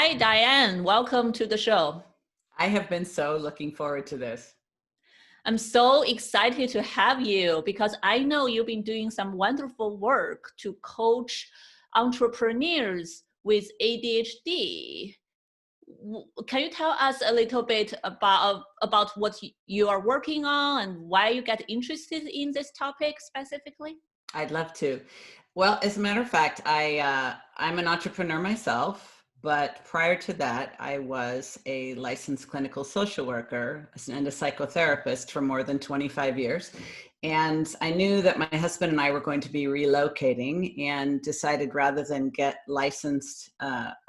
Hi, Diann. Welcome to the show. I have been so looking forward to this. I'm so excited to have you because I know you've been doing some wonderful work to coach entrepreneurs with ADHD. Can you tell us a little bit about what you are working on and why you get interested in this topic specifically? I'd love to. Well, as a matter of fact, I'm an entrepreneur myself, but prior to that, I was a licensed clinical social worker and a psychotherapist for more than 25 years. And I knew that my husband and I were going to be relocating and decided rather than get licensed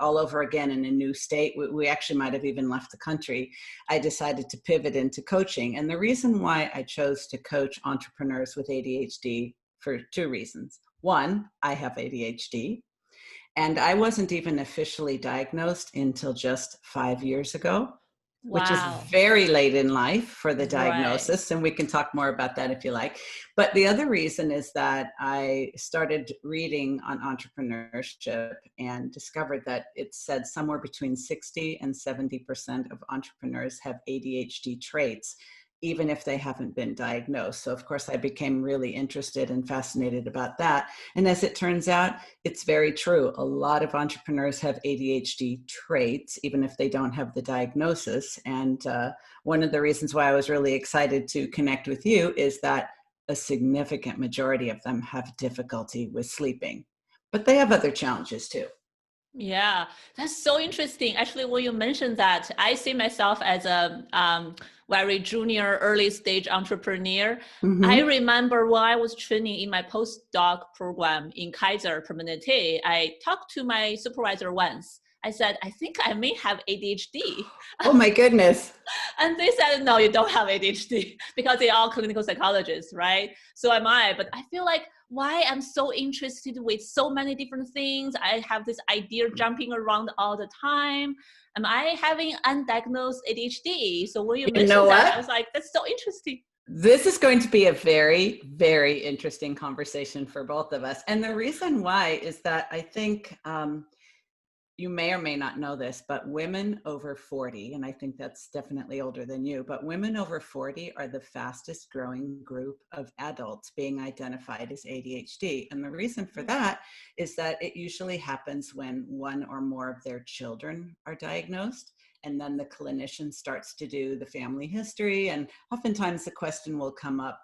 all over again in a new state, we actually might have even left the country. I decided to pivot into coaching. And the reason why I chose to coach entrepreneurs with ADHD for two reasons. One, I have ADHD, and I wasn't even officially diagnosed until just 5 years ago, which is Wow. very late in life for the Right. diagnosis. And we can talk more about that if you like. But the other reason is that I started reading on entrepreneurship and discovered that it said somewhere between 60 and 70% of entrepreneurs have ADHD traits, even if they haven't been diagnosed. So of course I became really interested and fascinated about that. And as it turns out, it's very true. A lot of entrepreneurs have ADHD traits, even if they don't have the diagnosis. And one of the reasons why I was really excited to connect with you is that a significant majority of them have difficulty with sleeping, but they have other challenges too. Yeah, that's so interesting. Actually, when you mentioned that, I see myself as a very junior, early stage entrepreneur. I Mm-hmm. remember when I was training in my postdoc program in Kaiser Permanente, I talked to my supervisor once. I said, I think I may have ADHD. Oh my goodness. And they said, no, you don't have ADHD because they're all clinical psychologists, right? So am I. But I feel like why I'm so interested with so many different things. I have this idea jumping around all the time. Am I having undiagnosed ADHD? So when you You know mentioned that, I what? was like, that's so interesting. This is going to be a very, very interesting conversation for both of us. And the reason why is that I think you may or may not know this, but women over 40, and I think that's definitely older than you, but women over 40 are the fastest growing group of adults being identified as ADHD. And the reason for that is that it usually happens when one or more of their children are diagnosed. And then the clinician starts to do the family history. And oftentimes the question will come up,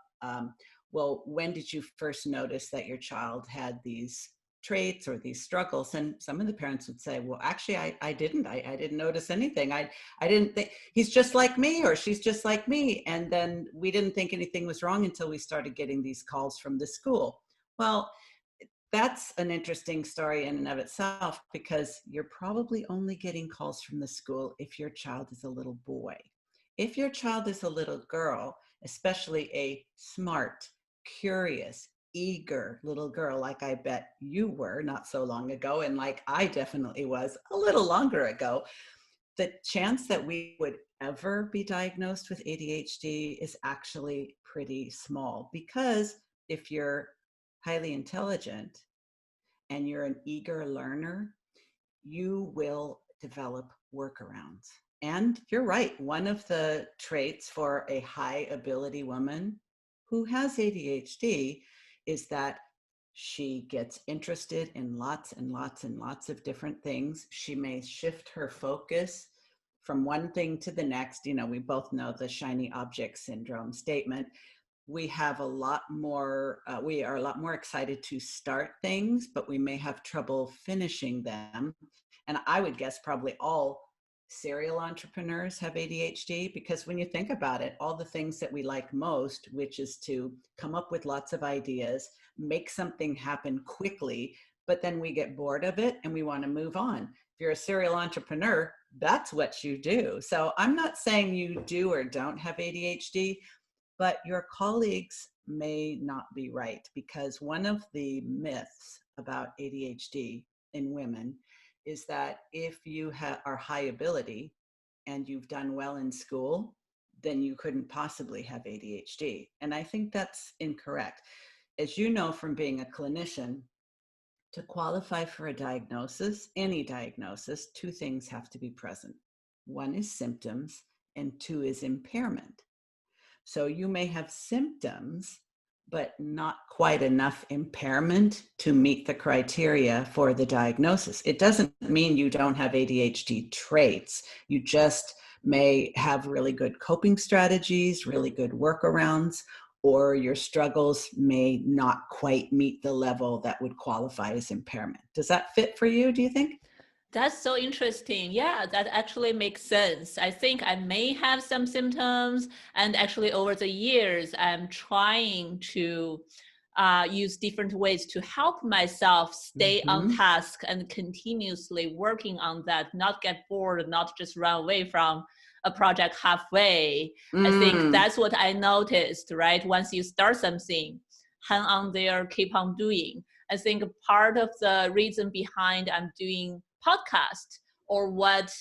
well, when did you first notice that your child had these traits or these struggles? And some of the parents would say, well, actually I didn't notice anything. I didn't think he's just like me or she's just like me. And then we didn't think anything was wrong until we started getting these calls from the school. Well, that's an interesting story in and of itself, because you're probably only getting calls from the school if your child is a little boy. If your child is a little girl, especially a smart, curious, eager little girl, like I bet you were not so long ago, and like I definitely was a little longer ago, the chance that we would ever be diagnosed with ADHD is actually pretty small. Because if you're highly intelligent and you're an eager learner, you will develop workarounds. And you're right, one of the traits for a high ability woman who has ADHD is that she gets interested in lots and lots and lots of different things. She may shift her focus from one thing to the next. You know, we both know the shiny object syndrome statement. We have a lot more, we are a lot more excited to start things, but we may have trouble finishing them. And I would guess probably all serial entrepreneurs have ADHD, because when you think about it, all the things that we like most, which is to come up with lots of ideas, make something happen quickly, but then we get bored of it and we want to move on. If you're a serial entrepreneur, that's what you do. So I'm not saying you do or don't have ADHD, but your colleagues may not be right, because one of the myths about ADHD in women is that if you are high ability and you've done well in school, then you couldn't possibly have ADHD. And I think that's incorrect. As you know from being a clinician, To qualify for a diagnosis, any diagnosis, two things have to be present. One is symptoms, and two is impairment. So you may have symptoms, but not quite enough impairment to meet the criteria for the diagnosis. It doesn't mean you don't have ADHD traits. You just may have really good coping strategies, really good workarounds, or your struggles may not quite meet the level that would qualify as impairment. Does that fit for you, do you think? That's so interesting. Yeah, that actually makes sense. I think I may have some symptoms, and actually over the years, I'm trying to use different ways to help myself stay on Mm-hmm. task and continuously working on that, not get bored, not just run away from a project halfway. I think Mm, that's what I noticed, right? Once you start something, hang on there, keep on doing. I think part of the reason behind I'm doing podcast, or what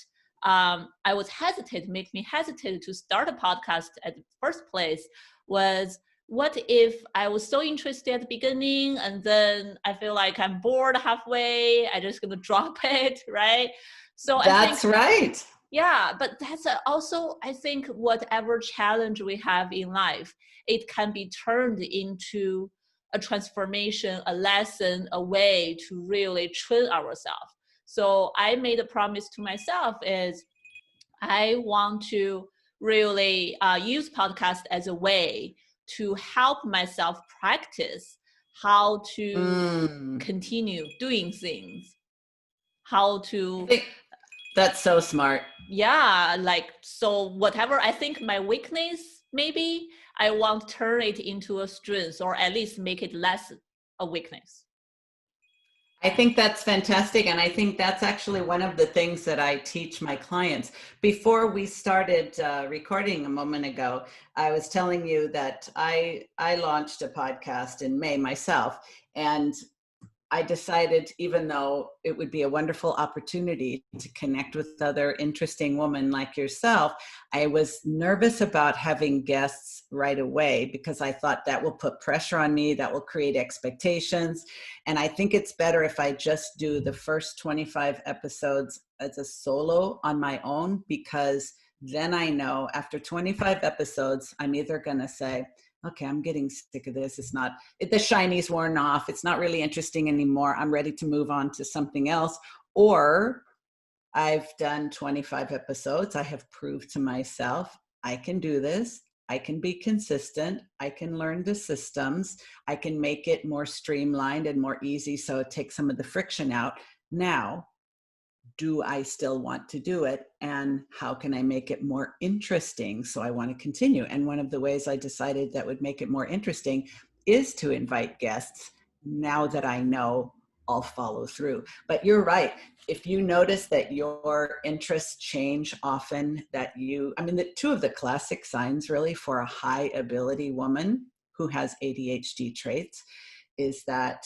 I was hesitant, make me hesitate to start a podcast at the first place, was what if I was so interested at the beginning and then I feel like I'm bored halfway, I just gonna drop it, right? So I think, that's right. yeah, but that's also, I think, whatever challenge we have in life, it can be turned into a transformation, a lesson, a way to really train ourselves. So I made a promise to myself is I want to really use podcast as a way to help myself practice how to Mm. continue doing things, how I to, think that's so smart. yeah, like, so whatever I think my weakness, maybe I want to turn it into a strength, or at least make it less a weakness. I think that's fantastic. And I think that's actually one of the things that I teach my clients. Before we started recording a moment ago, I was telling you that I launched a podcast in May myself. And I decided, even though it would be a wonderful opportunity to connect with other interesting women like yourself, I was nervous about having guests right away because I thought that will put pressure on me, that will create expectations. And I think it's better if I just do the first 25 episodes as a solo on my own, because then I know after 25 episodes, I'm either going to say, okay, I'm getting sick of this. It's not, the shiny's worn off. It's not really interesting anymore. I'm ready to move on to something else. Or I've done 25 episodes. I have proved to myself, I can do this. I can be consistent. I can learn the systems. I can make it more streamlined and more easy, so it takes some of the friction out. Now, do I still want to do it? And how can I make it more interesting? So I want to continue. And one of the ways I decided that would make it more interesting is to invite guests. Now that I know, I'll follow through. But you're right. If you notice that your interests change often, the two of the classic signs really for a high ability woman who has ADHD traits is that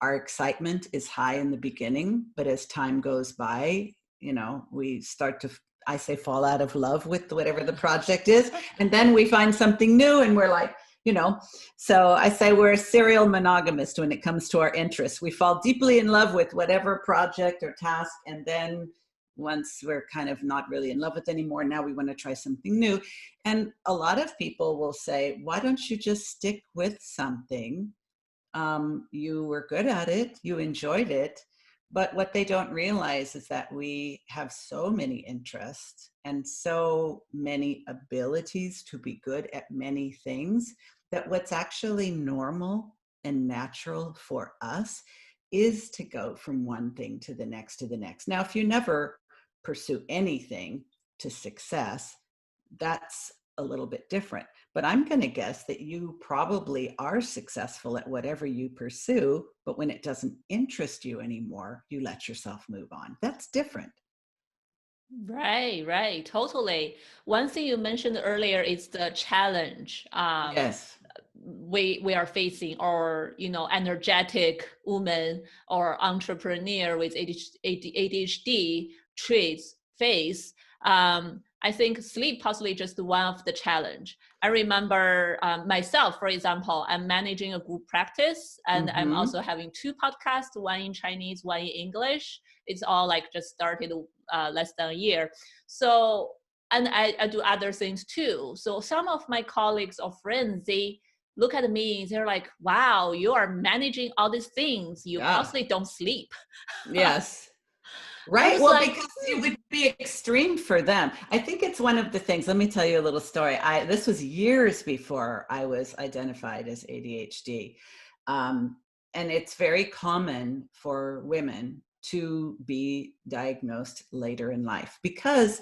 our excitement is high in the beginning, but as time goes by, we start to, I say, fall out of love with whatever the project is. And then we find something new and we're like, so I say we're a serial monogamist when it comes to our interests. We fall deeply in love with whatever project or task. And then once we're kind of not really in love with anymore, now we want to try something new. And a lot of people will say, why don't you just stick with something? You were good at it, you enjoyed it, but what they don't realize is that we have so many interests and so many abilities to be good at many things, that what's actually normal and natural for us is to go from one thing to the next to the next. Now, if you never pursue anything to success, that's a little bit different. But I'm going to guess that you probably are successful at whatever you pursue, but when it doesn't interest you anymore, you let yourself move on. That's different. Right, totally. One thing you mentioned earlier is the challenge Yes. we are facing, or energetic woman or entrepreneur with ADHD traits face. I think sleep possibly just one of the challenge. I remember myself, for example, I'm managing a group practice, and I'm also having 2 podcasts, one in Chinese, one in English. It's all like just started less than a year. So, and I do other things too. So some of my colleagues or friends, they look at me, they're like, wow, you are managing all these things. You possibly don't sleep. Yes. I Right. was Well, like, because it would be extreme for them. I think it's one of the things. Let me tell you a little story. This was years before I was identified as ADHD. And it's very common for women to be diagnosed later in life because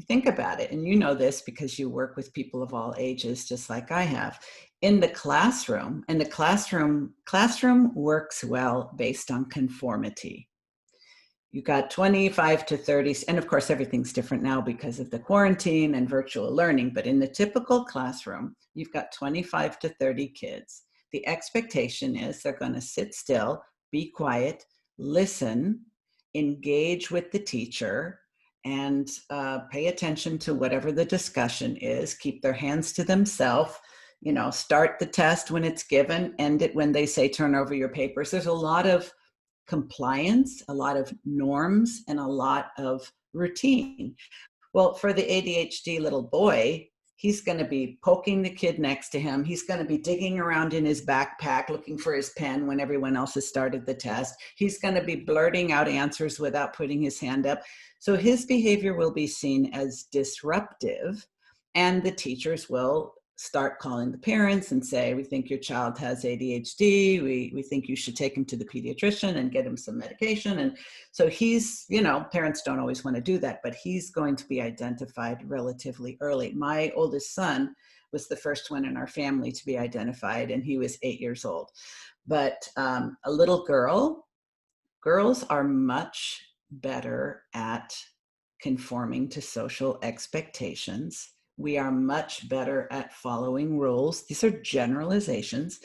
think about it, and you know this because you work with people of all ages, just like I have. In the classroom, classroom works well based on conformity. You got 25 to 30, and of course, everything's different now because of the quarantine and virtual learning. But in the typical classroom, you've got 25 to 30 kids. The expectation is they're going to sit still, be quiet, listen, engage with the teacher, and pay attention to whatever the discussion is, keep their hands to themselves. Start the test when it's given, end it when they say turn over your papers. There's a lot of compliance, a lot of norms, and a lot of routine. Well, for the ADHD little boy, he's going to be poking the kid next to him. He's going to be digging around in his backpack looking for his pen when everyone else has started the test. He's going to be blurting out answers without putting his hand up. So his behavior will be seen as disruptive, and the teachers will start calling the parents and say, we think your child has ADHD. We think you should take him to the pediatrician and get him some medication. And so he's, parents don't always want to do that, but he's going to be identified relatively early. My oldest son was the first one in our family to be identified, and he was 8 years old. But a little girls are much better at conforming to social expectations. We are much better at following rules. These are generalizations,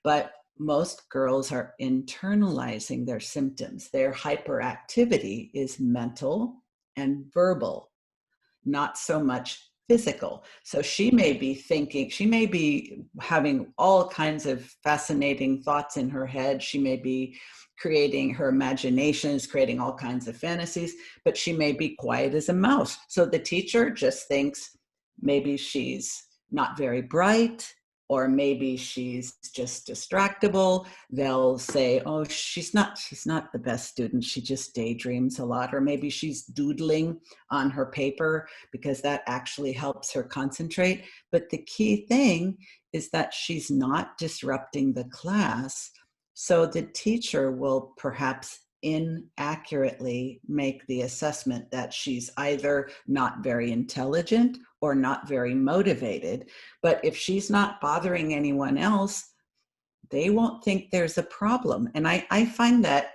but most girls are internalizing their symptoms. Their hyperactivity is mental and verbal, not so much physical. So she may be having all kinds of fascinating thoughts in her head. She may be creating her imaginations, creating all kinds of fantasies, but she may be quiet as a mouse. So the teacher just thinks maybe she's not very bright, or maybe she's just distractible. They'll say, oh, she's not the best student. She just daydreams a lot. Or maybe she's doodling on her paper because that actually helps her concentrate. But the key thing is that she's not disrupting the class. So the teacher will perhaps inaccurately make the assessment that she's either not very intelligent or not very motivated. But if she's not bothering anyone else, they won't think there's a problem. And I find that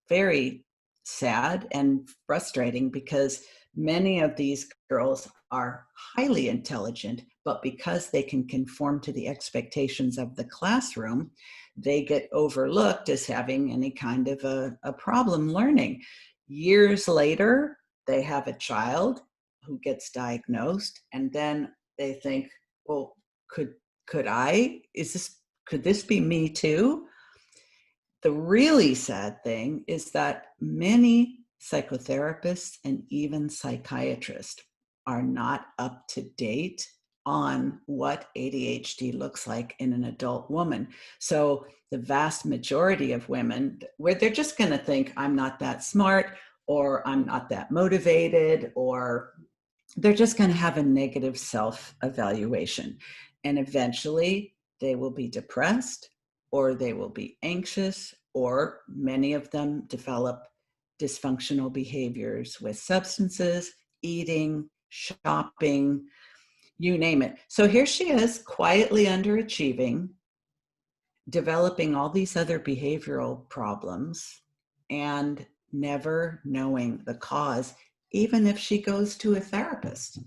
very sad and frustrating because many of these girls are highly intelligent, but because they can conform to the expectations of the classroom, they get overlooked as having any kind of a problem learning. Years later, they have a child who gets diagnosed, and then they think, well, could this be me too? The really sad thing is that many psychotherapists and even psychiatrists are not up to date on what ADHD looks like in an adult woman. So the vast majority of women, where they're just going to think, I'm not that smart, or I'm not that motivated, or they're just going to have a negative self-evaluation. And eventually they will be depressed, or they will be anxious, or many of them develop dysfunctional behaviors with substances, eating, shopping, you name it. So here she is, quietly underachieving, developing all these other behavioral problems, and never knowing the cause, even if she goes to a therapist.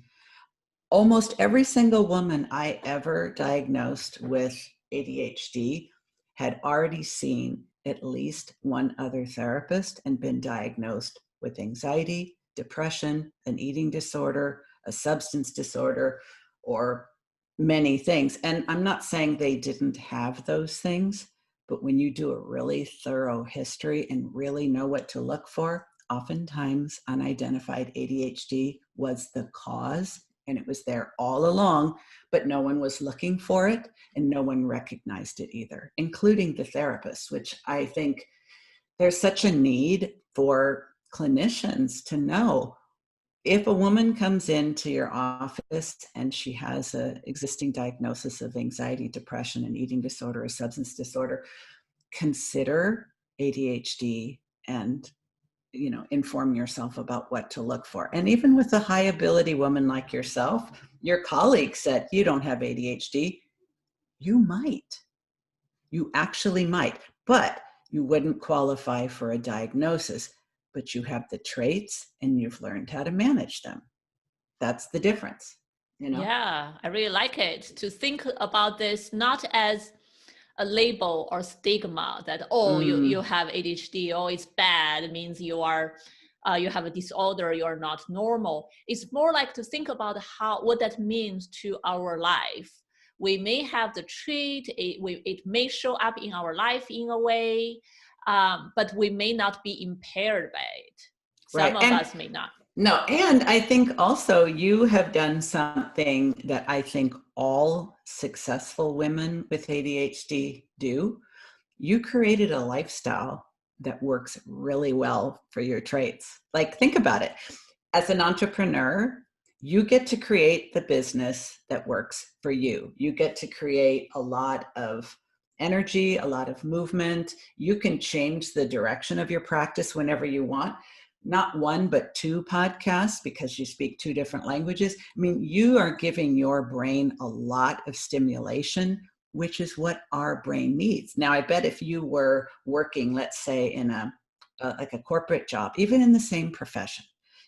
Almost every single woman I ever diagnosed with ADHD had already seen at least one other therapist and been diagnosed with anxiety, depression, an eating disorder, a substance disorder, or many things. And I'm not saying they didn't have those things, but when you do a really thorough history and really know what to look for, oftentimes unidentified ADHD was the cause, and it was there all along, but no one was looking for it and no one recognized it either, including the therapists, which I think there's such a need for clinicians to know. If a woman comes into your office and she has an existing diagnosis of anxiety, depression, and eating disorder or substance disorder, consider ADHD and inform yourself about what to look for. And even with a high ability woman like yourself, your colleague said you don't have ADHD. You might. You actually might, but you wouldn't qualify for a diagnosis, but you have the traits and you've learned how to manage them. That's the difference, Yeah, I really like it to think about this not as a label or stigma that, oh, you have ADHD, oh, it's bad, it means you have a disorder, you're not normal. It's more like to think about what that means to our life. We may have the trait, it may show up in our life in a way, but we may not be impaired by it. Some of us may not. No, and I think also you have done something that I think all successful women with ADHD do. You created a lifestyle that works really well for your traits. Like, think about it. As an entrepreneur, you get to create the business that works for you. You get to create a lot of energy, a lot of movement. You can change the direction of your practice whenever you want. Not one, but two podcasts because you speak two different languages. I mean, you are giving your brain a lot of stimulation, which is what our brain needs. Now, I bet if you were working, let's say in like a corporate job, even in the same profession,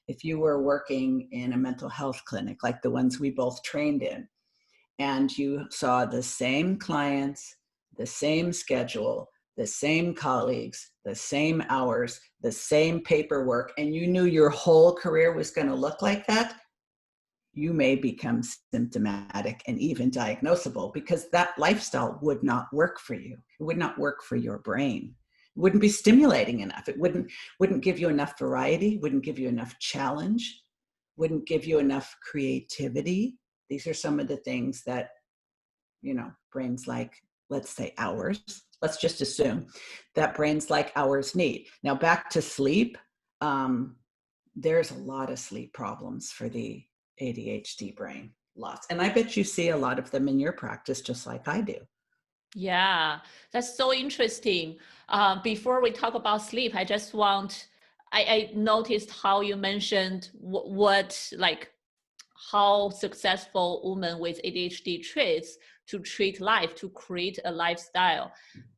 if you were working in a mental health clinic, like the ones we both trained in, and you saw the same clients, the same schedule, the same colleagues, the same hours, the same paperwork, and you knew your whole career was going to look like that, you may become symptomatic and even diagnosable because that lifestyle would not work for you. It would not work for your brain. It wouldn't be stimulating enough. It wouldn't give you enough variety, wouldn't give you enough challenge, wouldn't give you enough creativity. These are some of the things that, brains like, let's say ours, let's just assume that brains like ours need. Now back to sleep. There's a lot of sleep problems for the ADHD brain, lots. And I bet you see a lot of them in your practice, just like I do. Yeah, that's so interesting. Before we talk about sleep, I noticed how you mentioned how successful women with ADHD traits to treat life, to create a lifestyle.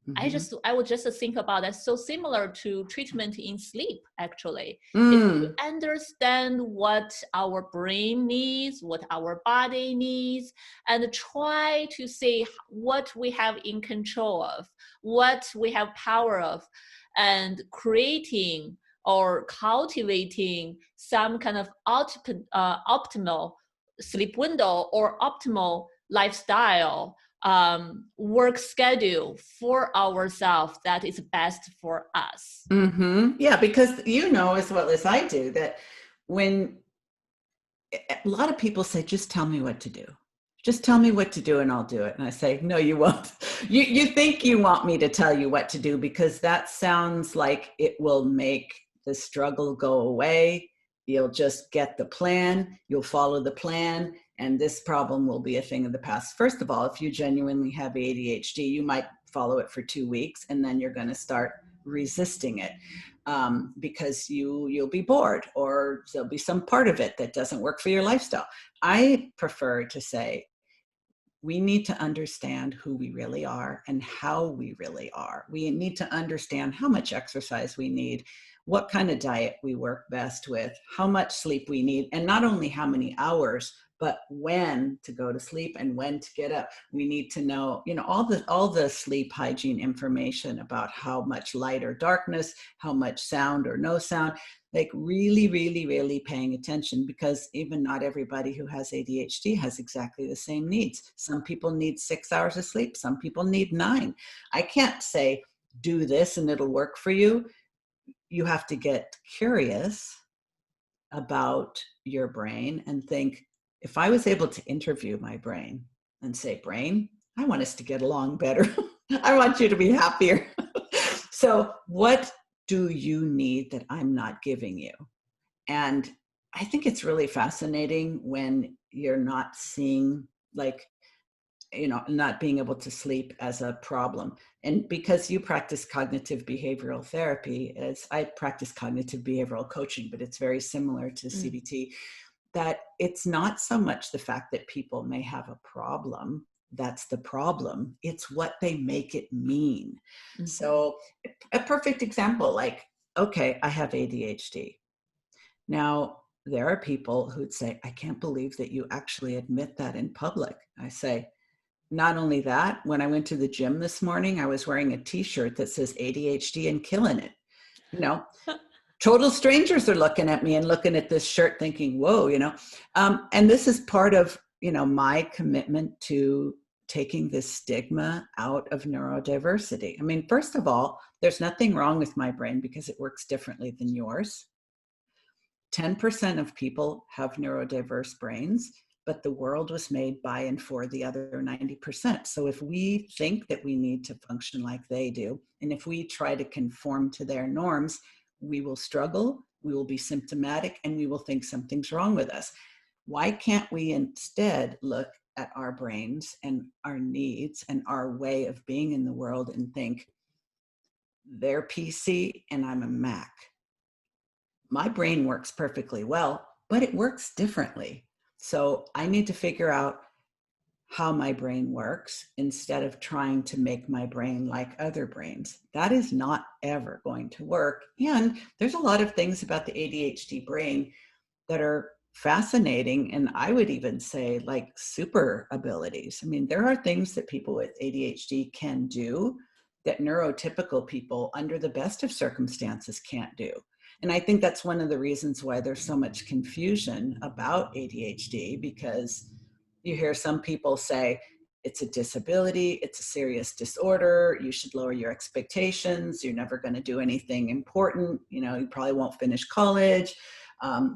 Mm-hmm. I would just think about that, so similar to treatment in sleep, actually. If we understand what our brain needs, what our body needs, and try to see what we have in control of, what we have power of, and creating or cultivating some kind of optimal sleep window or optimal lifestyle, work schedule for ourselves that is best for us. Mm-hmm. Yeah, because as well as I do that when a lot of people say, just tell me what to do. Just tell me what to do and I'll do it. And I say, no, you won't. You think you want me to tell you what to do because that sounds like it will make the struggle go away. You'll just get the plan, you'll follow the plan, and this problem will be a thing of the past. First of all, if you genuinely have ADHD, you might follow it for 2 weeks and then you're going to start resisting it because you'll be bored or there'll be some part of it that doesn't work for your lifestyle. I prefer to say, we need to understand who we really are and how we really are. We need to understand how much exercise we need, what kind of diet we work best with, how much sleep we need, and not only how many hours, but when to go to sleep and when to get up. We need to know, all the sleep hygiene information about how much light or darkness, how much sound or no sound. like really, really, really paying attention, because even not everybody who has ADHD has exactly the same needs. Some people need 6 hours of sleep. Some people need 9. I can't say, do this and it'll work for you. You have to get curious about your brain and think, if I was able to interview my brain and say, brain, I want us to get along better. I want you to be happier. So what do you need that I'm not giving you? And I think it's really fascinating when you're not seeing, like, not being able to sleep as a problem. And because you practice cognitive behavioral therapy, as I practice cognitive behavioral coaching, but it's very similar to CBT, that it's not so much the fact that people may have a problem that's the problem. It's what they make it mean. Mm-hmm. So a perfect example, like, okay, I have ADHD. Now, there are people who'd say, I can't believe that you actually admit that in public. I say, not only that, when I went to the gym this morning, I was wearing a t-shirt that says ADHD and killing it. Total strangers are looking at me and looking at this shirt thinking, whoa, and this is part of, my commitment to taking this stigma out of neurodiversity. I mean, first of all, there's nothing wrong with my brain because it works differently than yours. 10% of people have neurodiverse brains, but the world was made by and for the other 90%. So if we think that we need to function like they do, and if we try to conform to their norms, we will struggle, we will be symptomatic, and we will think something's wrong with us. Why can't we instead look at our brains and our needs and our way of being in the world and think, they're PC and I'm a Mac. My brain works perfectly well, but it works differently. So I need to figure out how my brain works instead of trying to make my brain like other brains. That is not ever going to work. And there's a lot of things about the ADHD brain that are fascinating. And I would even say like super abilities. I mean, there are things that people with ADHD can do that neurotypical people under the best of circumstances can't do. And I think that's one of the reasons why there's so much confusion about ADHD, because you hear some people say it's a disability, it's a serious disorder, you should lower your expectations, you're never going to do anything important, you probably won't finish college,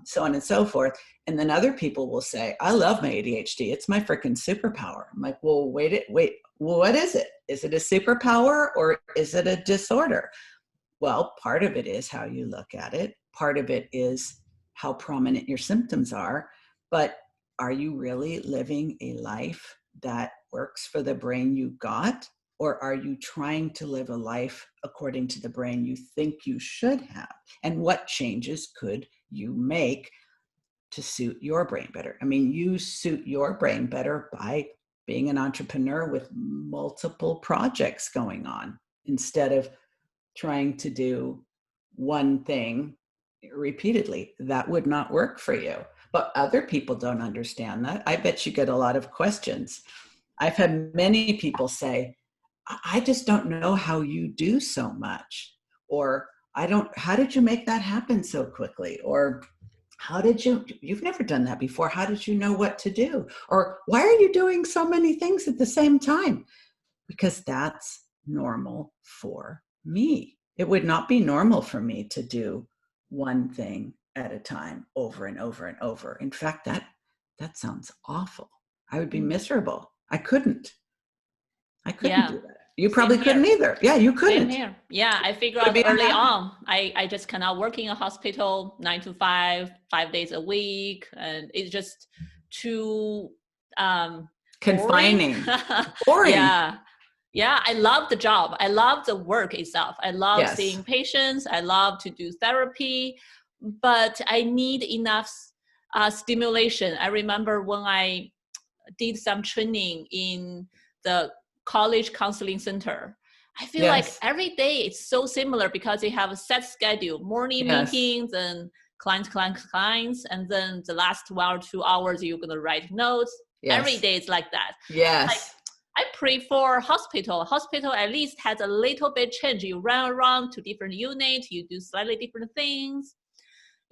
so on and so forth. And then other people will say, I love my ADHD, it's my freaking superpower. I'm like, well, wait, what is it? Is it a superpower or is it a disorder? Well, part of it is how you look at it. Part of it is how prominent your symptoms are. But are you really living a life that works for the brain you got? Or are you trying to live a life according to the brain you think you should have? And what changes could you make to suit your brain better? I mean, you suit your brain better by being an entrepreneur with multiple projects going on instead of trying to do one thing repeatedly. That would not work for you. But other people don't understand that. I bet you get a lot of questions. I've had many people say, I just don't know how you do so much. Or how did you make that happen so quickly? Or you've never done that before. How did you know what to do? Or why are you doing so many things at the same time? Because that's normal for me. It would not be normal for me to do one thing at a time over and over and over. In fact, that sounds awful. I would be miserable. I couldn't do that. You probably couldn't either. Yeah, you couldn't. Same here. Yeah, I figured out early on, I just cannot work in a hospital 9 to 5, 5 days a week. And it's just too confining. Boring. Yeah, I love the job. I love the work itself. I love seeing patients. I love to do therapy, but I need enough stimulation. I remember when I did some training in the college counseling center, I feel like every day it's so similar because they have a set schedule, morning meetings and clients, and then the last 1 or 2 hours you're going to write notes. Every day it's like that. I prefer hospital. Hospital at least has a little bit change. You run around to different units, you do slightly different things.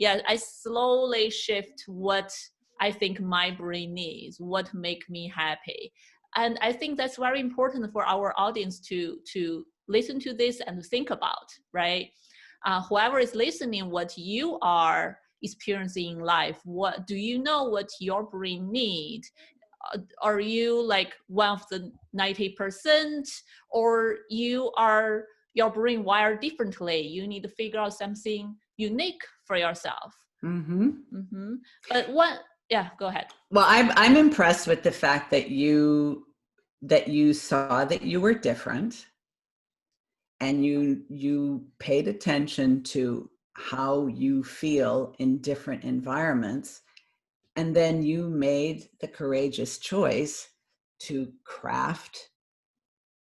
yeah, I slowly shift what I think my brain needs, what make me happy. And I think that's very important for our audience to listen to this and think about, right? Whoever is listening, what you are experiencing in life, what do you know what your brain needs? Are you like one of the 90%, or your brain wired differently? You need to figure out something unique for yourself. Mm-hmm. But yeah, go ahead. Well, I'm impressed with the fact that you saw that you were different, and you paid attention to how you feel in different environments, and then you made the courageous choice to craft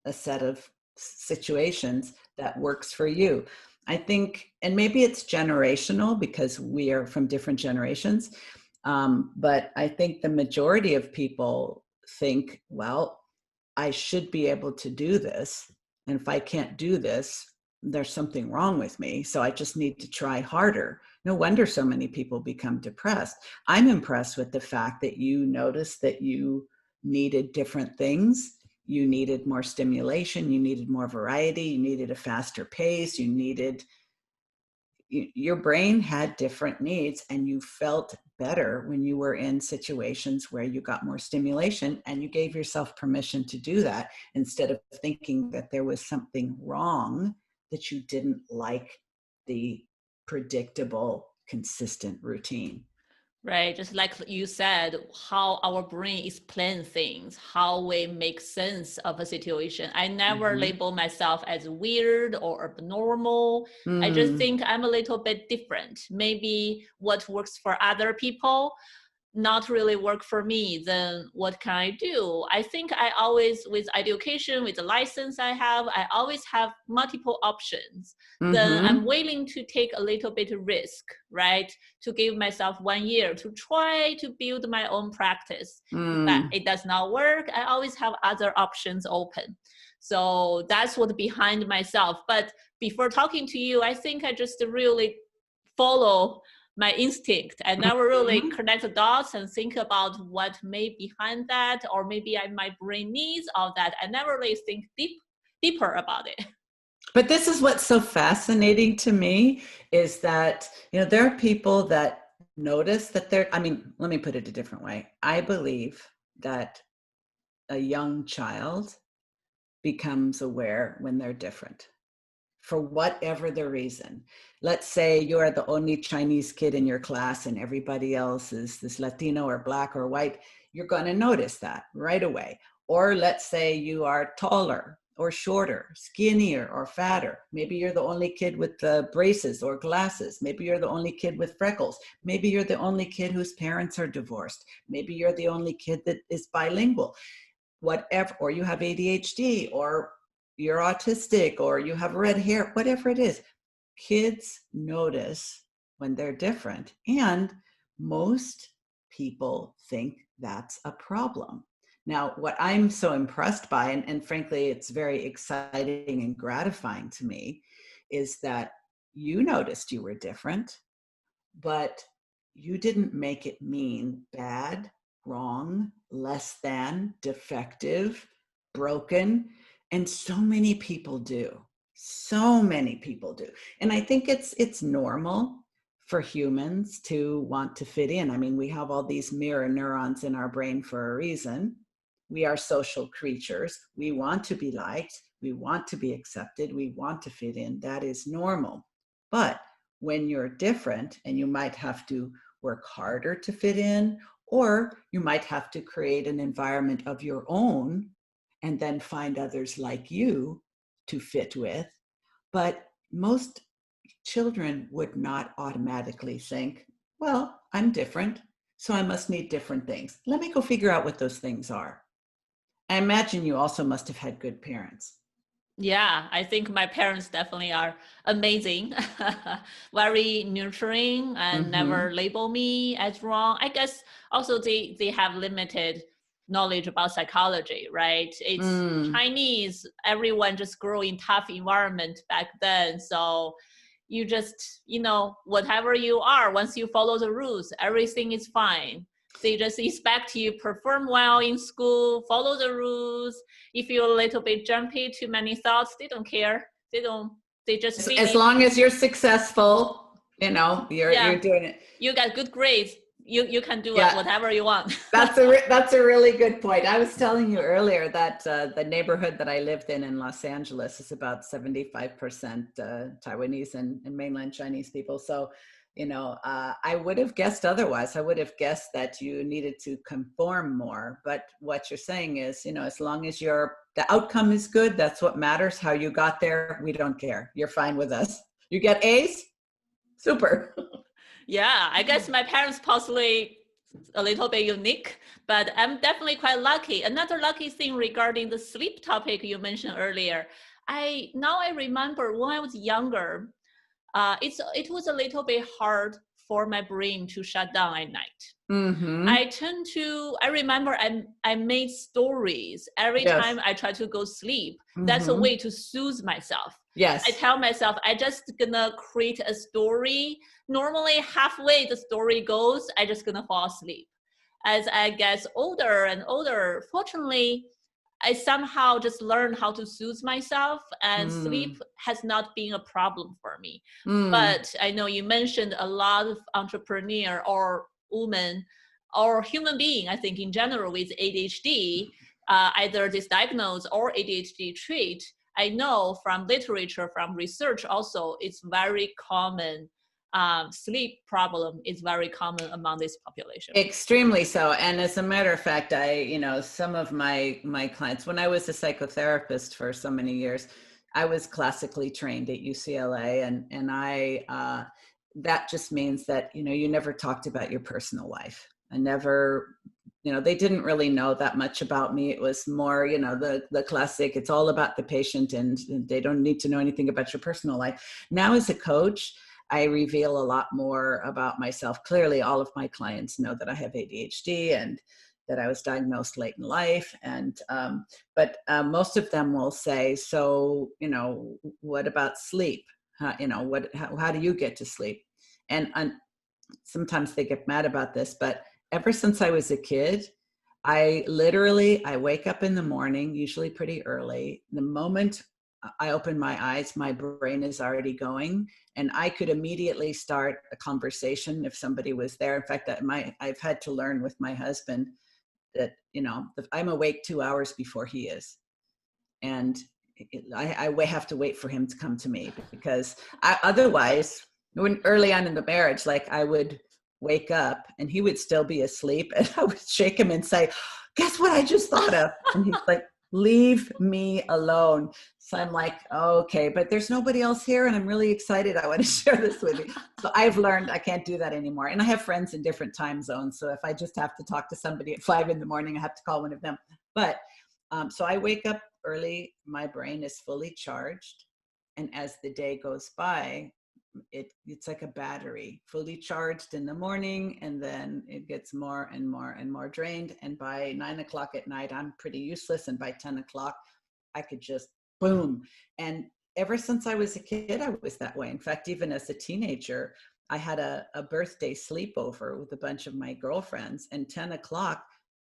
a set of situations that works for you. I think, and maybe it's generational because we are from different generations, but I think the majority of people think, well, I should be able to do this. And if I can't do this, there's something wrong with me. So I just need to try harder. No wonder so many people become depressed. I'm impressed with the fact that you noticed that you needed different things. You needed more stimulation. You needed more variety. You needed a faster pace. Your brain had different needs, and you felt better when you were in situations where you got more stimulation, and you gave yourself permission to do that instead of thinking that there was something wrong, that you didn't like the predictable, consistent routine. Right, just like you said, how our brain explains things, how we make sense of a situation. I never label myself as weird or abnormal. I just think I'm a little bit different. Maybe what works for other people not really work for me, then what can I do? I think I always, with education, with the license I always have multiple options. Then I'm willing to take a little bit of risk, right? To give myself 1 year to try to build my own practice. But it does not work, I always have other options open. So that's what behind myself. But before talking to you, I think I just really follow my instinct. I never really connect the dots and think about what may behind that, or maybe my brain needs all that. I never really think deeper about it. But this is what's so fascinating to me, is that, there are people that notice that let me put it a different way. I believe that a young child becomes aware when they're different, for whatever the reason. Let's say you are the only Chinese kid in your class and everybody else is this Latino or Black or white. You're going to notice that right away. Or let's say you are taller or shorter, skinnier or fatter. Maybe you're the only kid with the braces or glasses. Maybe you're the only kid with freckles. Maybe you're the only kid whose parents are divorced. Maybe you're the only kid that is bilingual. Whatever, or you have ADHD, or you're autistic, or you have red hair, whatever it is. Kids notice when they're different, and most people think that's a problem. Now, what I'm so impressed by, and frankly, it's very exciting and gratifying to me, is that you noticed you were different, but you didn't make it mean bad, wrong, less than, defective, broken. And so many people do. So many people do. And I think it's normal for humans to want to fit in. I mean, we have all these mirror neurons in our brain for a reason. We are social creatures. We want to be liked. We want to be accepted. We want to fit in. That is normal. But when you're different, and you might have to work harder to fit in, or you might have to create an environment of your own and then find others like you to fit with. But most children would not automatically think, well, I'm different, so I must need different things. Let me go figure out what those things are. I imagine you also must have had good parents. Yeah, I think my parents definitely are amazing, very nurturing, and never label me as wrong. I guess also they have limited knowledge about psychology, right? It's Chinese, everyone just grew in tough environment back then. So you just, whatever you are, once you follow the rules, everything is fine. They just expect you perform well in school, follow the rules. If you're a little bit jumpy, too many thoughts, they don't care. They just feed as you. long as you're successful, you're doing it. You got good grades. You can do whatever you want. That's a really good point. I was telling you earlier that the neighborhood that I lived in Los Angeles is about 75% Taiwanese and mainland Chinese people. So, I would have guessed otherwise. I would have guessed that you needed to conform more. But what you're saying is, as long as the outcome is good, that's what matters. How you got there, we don't care. You're fine with us. You get A's? Super. Yeah, I guess my parents possibly a little bit unique, but I'm definitely quite lucky. Another lucky thing regarding the sleep topic you mentioned earlier, I remember when I was younger, it was a little bit hard for my brain to shut down at night. Mm-hmm. I remember I made stories every time I try to go sleep. Mm-hmm. That's a way to soothe myself. Yes. I tell myself, I just gonna create a story. Normally halfway the story goes, I just gonna fall asleep. As I get older and older, fortunately, I somehow just learned how to soothe myself, and sleep has not been a problem for me. But I know you mentioned a lot of entrepreneur or women or human being, I think in general with ADHD, either misdiagnosed or ADHD trait. I know from literature, from research also, it's very common. Sleep problem is very common among this population. Extremely so. And as a matter of fact, some of my clients, when I was a psychotherapist for so many years, I was classically trained at UCLA, and I that just means that, you never talked about your personal life. I never, they didn't really know that much about me. It was more, the classic, it's all about the patient and they don't need to know anything about your personal life. Now as a coach, I reveal a lot more about myself. Clearly, all of my clients know that I have ADHD and that I was diagnosed late in life. But most of them will say, so, what about sleep? How do you get to sleep? And sometimes they get mad about this, but ever since I was a kid, I wake up in the morning, usually pretty early. The moment I open my eyes, my brain is already going, and I could immediately start a conversation if somebody was there. In fact, I've had to learn with my husband that, I'm awake 2 hours before he is. And I have to wait for him to come to me, because otherwise, early on in the marriage, I would wake up and he would still be asleep, and I would shake him and say, guess what I just thought of? And he's like, leave me alone. So I'm like, okay, but there's nobody else here and I'm really excited. I want to share this with you. So I've learned I can't do that anymore. And I have friends in different time zones. So if I just have to talk to somebody at 5 a.m, I have to call one of them. But so I wake up early, my brain is fully charged. And as the day goes by, it's like a battery, fully charged in the morning, and then it gets more and more and more drained. And by 9 o'clock at night, I'm pretty useless. And by 10 o'clock, I could just boom. And ever since I was a kid, I was that way. In fact, even as a teenager, I had a birthday sleepover with a bunch of my girlfriends. And 10 o'clock,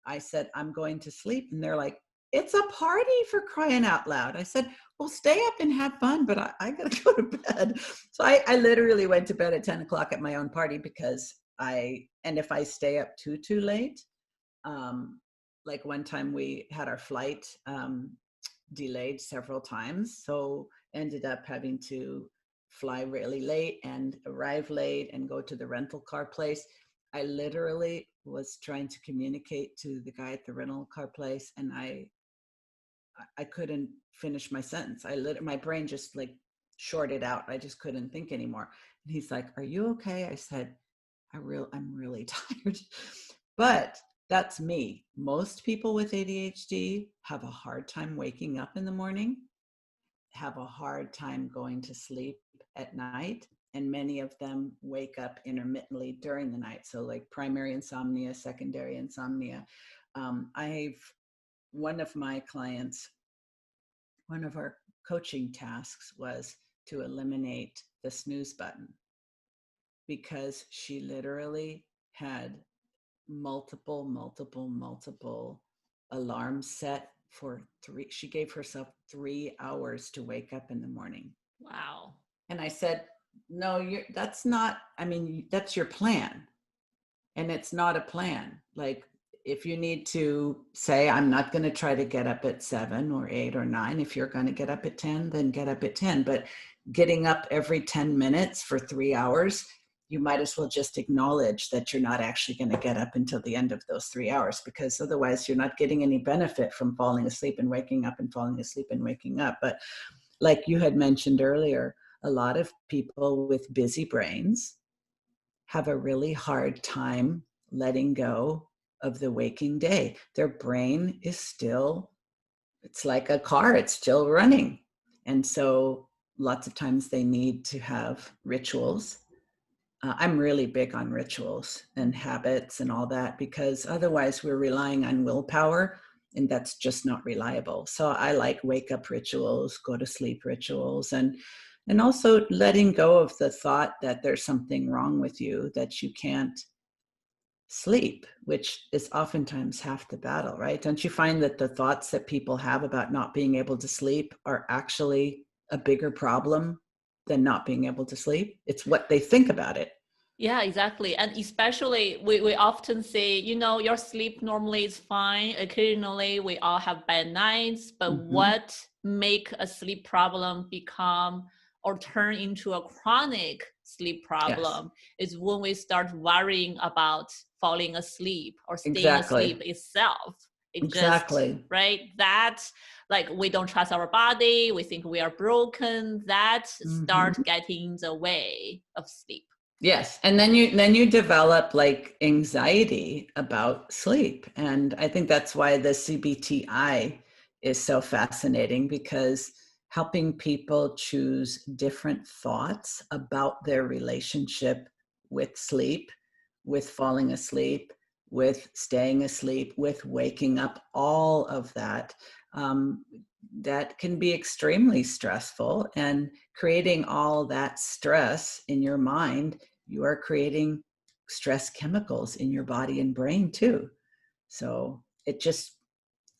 I said, I'm going to sleep. And they're like, it's a party, for crying out loud. I said, well, stay up and have fun, but I got to go to bed. So I literally went to bed at 10 o'clock at my own party, because and if I stay up too late, like one time we had our flight delayed several times. So ended up having to fly really late and arrive late and go to the rental car place. I literally was trying to communicate to the guy at the rental car place, and I couldn't finish my sentence. My brain just shorted out. I just couldn't think anymore. And he's like, are you okay? I said, I'm really tired. But that's me. Most people with ADHD have a hard time waking up in the morning, have a hard time going to sleep at night. And many of them wake up intermittently during the night. So primary insomnia, secondary insomnia. One of my clients, one of our coaching tasks was to eliminate the snooze button because she literally had multiple alarms set for she gave herself 3 hours to wake up in the morning. Wow. And I said, no, that's not, I mean, that's your plan. And it's not a plan. Like, if you need to say, I'm not going to try to get up at 7 or 8 or 9. If you're going to get up at 10, then get up at 10. But getting up every 10 minutes for 3 hours, you might as well just acknowledge that you're not actually going to get up until the end of those 3 hours, because otherwise you're not getting any benefit from falling asleep and waking up and falling asleep and waking up. But like you had mentioned earlier, a lot of people with busy brains have a really hard time letting go of the waking day. Their brain is still, it's like a car, it's still running. And so lots of times they need to have rituals. I'm really big on rituals and habits and all that, because otherwise we're relying on willpower, and that's just not reliable. So I like wake up rituals, go to sleep rituals, and also letting go of the thought that there's something wrong with you, that you can't sleep, which is oftentimes half the battle, right? Don't you find that the thoughts that people have about not being able to sleep are actually a bigger problem than not being able to sleep? It's what they think about it. Yeah, exactly. And especially we often say, your sleep normally is fine. Occasionally we all have bad nights, but what make a sleep problem become or turn into a chronic sleep problem is when we start worrying about falling asleep or staying asleep itself. It just, right? That, like, we don't trust our body. We think we are broken. That start getting in the way of sleep. Yes. And then you develop like anxiety about sleep. And I think that's why the CBTI is so fascinating, because helping people choose different thoughts about their relationship with sleep, with falling asleep, with staying asleep, with waking up, all of that, that can be extremely stressful. And creating all that stress in your mind, you are creating stress chemicals in your body and brain too. So it just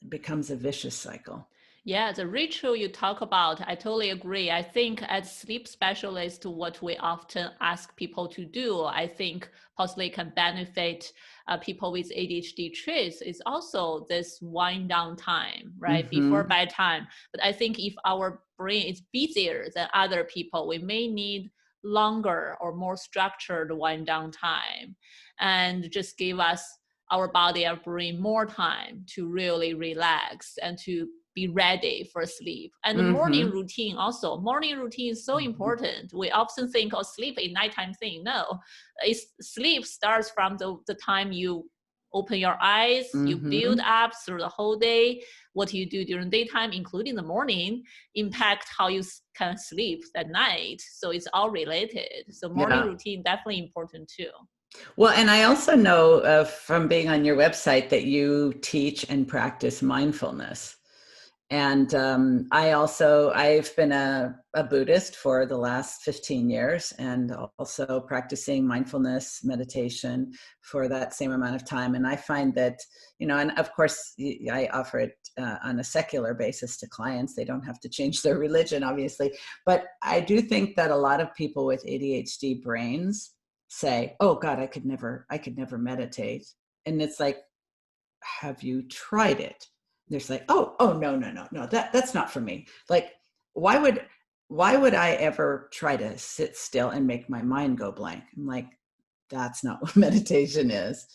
becomes a vicious cycle. Yeah, the ritual you talk about, I totally agree. I think as sleep specialists, what we often ask people to do, I think possibly can benefit people with ADHD traits, is also this wind down time, right? Before bedtime. But I think if our brain is busier than other people, we may need longer or more structured wind down time, and just give us, our body, our brain, more time to really relax and to be ready for sleep. And the morning routine also. Morning routine is so important. We often think, oh, sleep a nighttime thing. No, sleep starts from the time you open your eyes, you build up through the whole day. What you do during daytime, including the morning, impact how you can sleep at night. So it's all related. So morning routine definitely important too. Well, and I also know from being on your website that you teach and practice mindfulness. And I've been a Buddhist for the last 15 years, and also practicing mindfulness meditation for that same amount of time. And I find that, and of course I offer it on a secular basis to clients. They don't have to change their religion, obviously. But I do think that a lot of people with ADHD brains say, oh God, I could never meditate. And it's like, have you tried it? There's like, oh, no, that's not for me. Like, why would I ever try to sit still and make my mind go blank? I'm like, that's not what meditation is.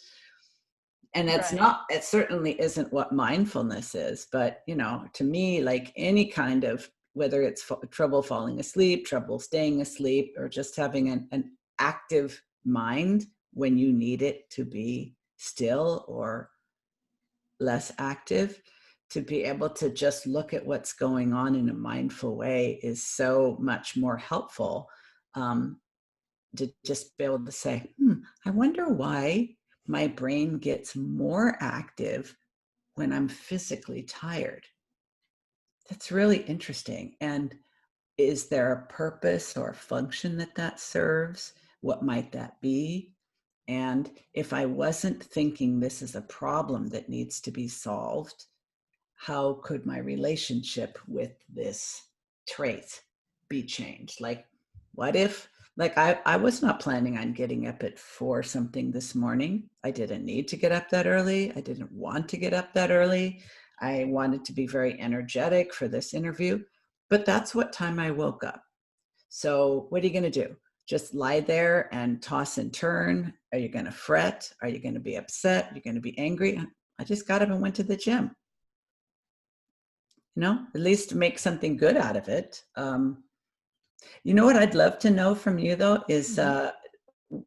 And it's not, it certainly isn't what mindfulness is. But, to me, like any kind of, whether it's trouble falling asleep, trouble staying asleep, or just having an active mind when you need it to be still or less active, to be able to just look at what's going on in a mindful way is so much more helpful, to just be able to say, I wonder why my brain gets more active when I'm physically tired. That's really interesting. And is there a purpose or function that that serves? What might that be? And if I wasn't thinking this is a problem that needs to be solved, how could my relationship with this trait be changed? Like, what if, like, I was not planning on getting up at 4 something this morning. I didn't need to get up that early. I didn't want to get up that early. I wanted to be very energetic for this interview, but that's what time I woke up. So what are you going to do? Just lie there and toss and turn? Are you going to fret? Are you going to be upset? Are you going to be angry? I just got up and went to the gym. At least make something good out of it. What I'd love to know from you, though, is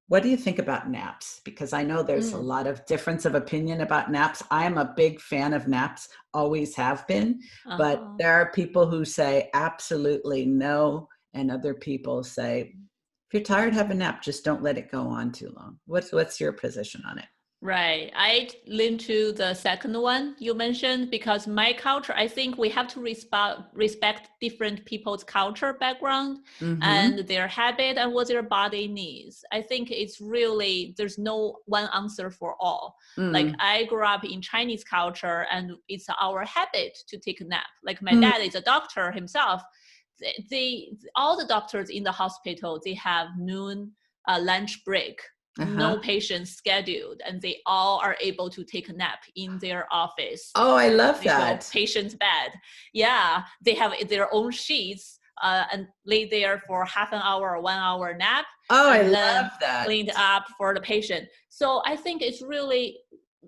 what do you think about naps? Because I know there's a lot of difference of opinion about naps. I'm a big fan of naps, always have been, but there are people who say absolutely no, and other people say, if you're tired, have a nap, just don't let it go on too long. What's your position on it? Right. I lean to the second one you mentioned, because my culture, I think we have to respect different people's culture background and their habit and what their body needs. I think it's really, there's no one answer for all. Like I grew up in Chinese culture and it's our habit to take a nap. Like my dad is a doctor himself. All the doctors in the hospital, they have noon lunch break. No patients scheduled, and they all are able to take a nap in their office. Oh, I love that. Patient's bed. Yeah, they have their own sheets and lay there for half an hour or 1 hour nap. Oh, and I then love that. Cleaned up for the patient. So I think it's really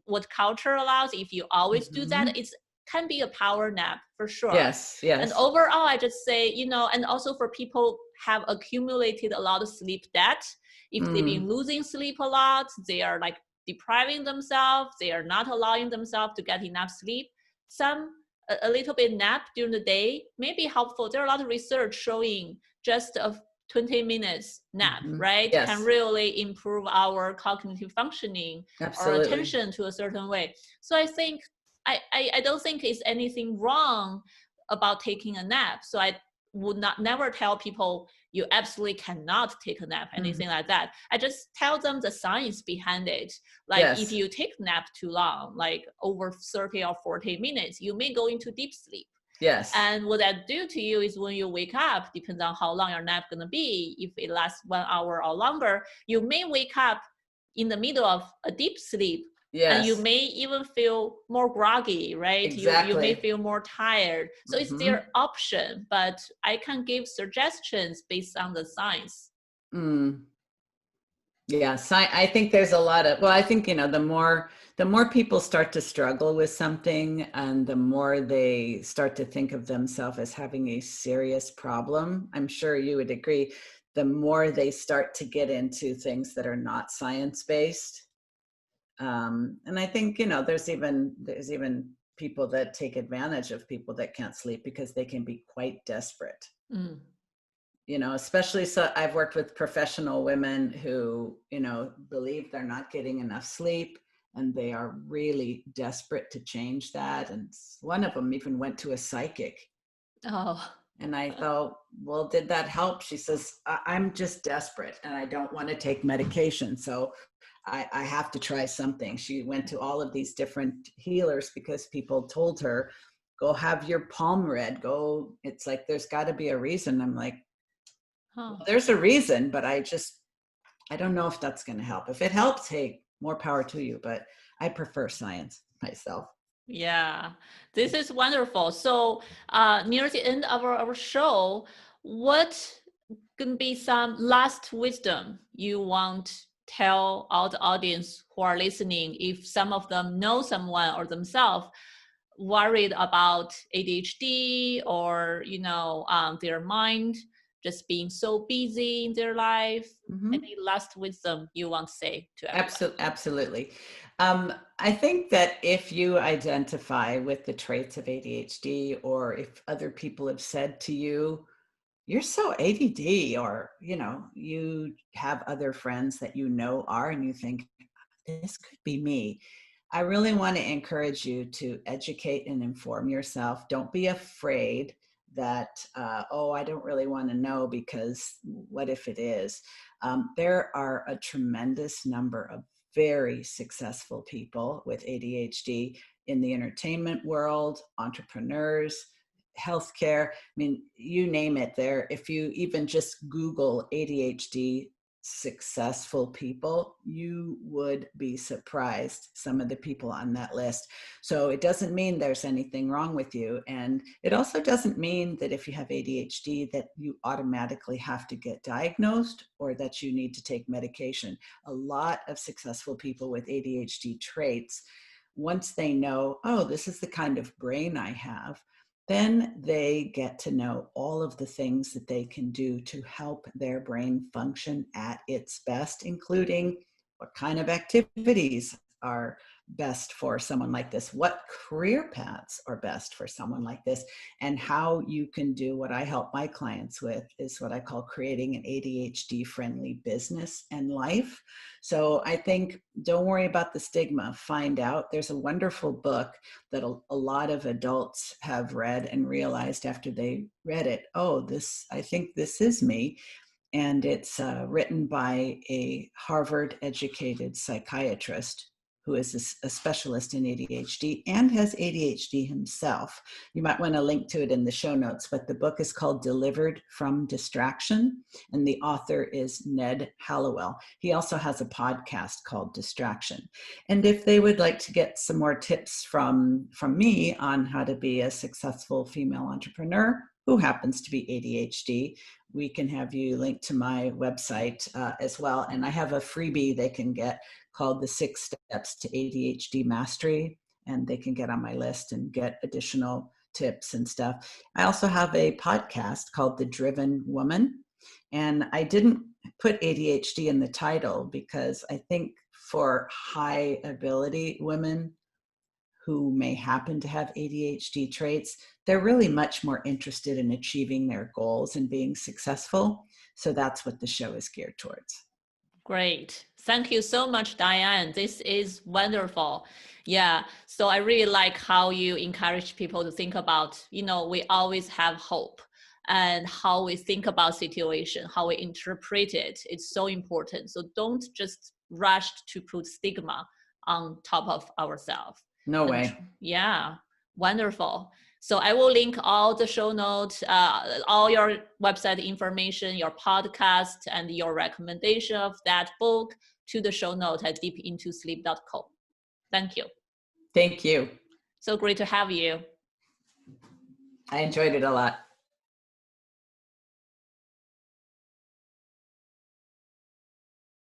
what culture allows. If you always do that, it can be a power nap for sure. Yes. And overall, I just say, and also for people have accumulated a lot of sleep debt. If they've been losing sleep a lot, they are like depriving themselves, they are not allowing themselves to get enough sleep. A little bit nap during the day may be helpful. There are a lot of research showing just a 20 minutes nap, right? Yes. Can really improve our cognitive functioning or attention to a certain way. So I think, I don't think it's anything wrong about taking a nap. So I would never tell people you absolutely cannot take a nap, anything like that. I just tell them the science behind it. Like if you take a nap too long, like over 30 or 40 minutes, you may go into deep sleep. Yes. And what that do to you is when you wake up, depends on how long your nap gonna be. If it lasts 1 hour or longer, you may wake up in the middle of a deep sleep. Yes. And you may even feel more groggy, right? Exactly. You may feel more tired. So it's their option, but I can give suggestions based on the science. Yes, I think there's a lot of, I think, the more people start to struggle with something and the more they start to think of themselves as having a serious problem, I'm sure you would agree, the more they start to get into things that are not science-based. And I think, there's even people that take advantage of people that can't sleep because they can be quite desperate. Especially, so I've worked with professional women who, believe they're not getting enough sleep and they are really desperate to change that. And one of them even went to a psychic. Oh. And I thought, well, did that help? She says, I'm just desperate and I don't want to take medication. So I have to try something. She went to all of these different healers because people told her, go have your palm read, go. It's like, there's got to be a reason. I'm like, well, there's a reason, but I don't know if that's going to help. If it helps, hey, more power to you. But I prefer science myself. Yeah, this is wonderful. So near the end of our show, what can be some last wisdom you want to tell all the audience who are listening, if some of them know someone or themselves worried about ADHD or, their mind just being so busy in their life? Any last wisdom you want to say to everyone? Absolutely. I think that if you identify with the traits of ADHD, or if other people have said to you, you're so ADD, or, you have other friends that are, and you think, this could be me. I really want to encourage you to educate and inform yourself. Don't be afraid that, oh, I don't really want to know because what if it is? There are a tremendous number of very successful people with ADHD in the entertainment world, entrepreneurs, healthcare. I mean, you name it there. If you even just Google ADHD successful people, you would be surprised some of the people on that list. So it doesn't mean there's anything wrong with you. And it also doesn't mean that if you have ADHD that you automatically have to get diagnosed or that you need to take medication. A lot of successful people with ADHD traits, once they know, oh, this is the kind of brain I have, then they get to know all of the things that they can do to help their brain function at its best, including what kind of activities are best for someone like this, what career paths are best for someone like this, and how you can do what I help my clients with is what I call creating an ADHD friendly business and life. So I think don't worry about the stigma, find out. There's a wonderful book that a lot of adults have read and realized after they read it, oh, I think this is me. And it's written by a Harvard educated psychiatrist who is a specialist in ADHD and has ADHD himself. You might want to link to it in the show notes, but the book is called Delivered from Distraction, and the author is Ned Hallowell. He also has a podcast called Distraction. And if they would like to get some more tips from me on how to be a successful female entrepreneur who happens to be ADHD, we can have you link to my website as well. And I have a freebie they can get called the 6 Steps to ADHD Mastery, and they can get on my list and get additional tips and stuff. I also have a podcast called The Driven Woman, and I didn't put ADHD in the title because I think for high ability women who may happen to have ADHD traits, they're really much more interested in achieving their goals and being successful. So that's what the show is geared towards. Great. Thank you so much, Diann. This is wonderful. Yeah. So I really like how you encourage people to think about, we always have hope, and how we think about situation, how we interpret it. It's so important. So don't just rush to put stigma on top of ourselves. No way. Yeah. Wonderful. So I will link all the show notes, all your website information, your podcast, and your recommendation of that book to the show note at deepintosleep.com. Thank you. Thank you. So great to have you. I enjoyed it a lot.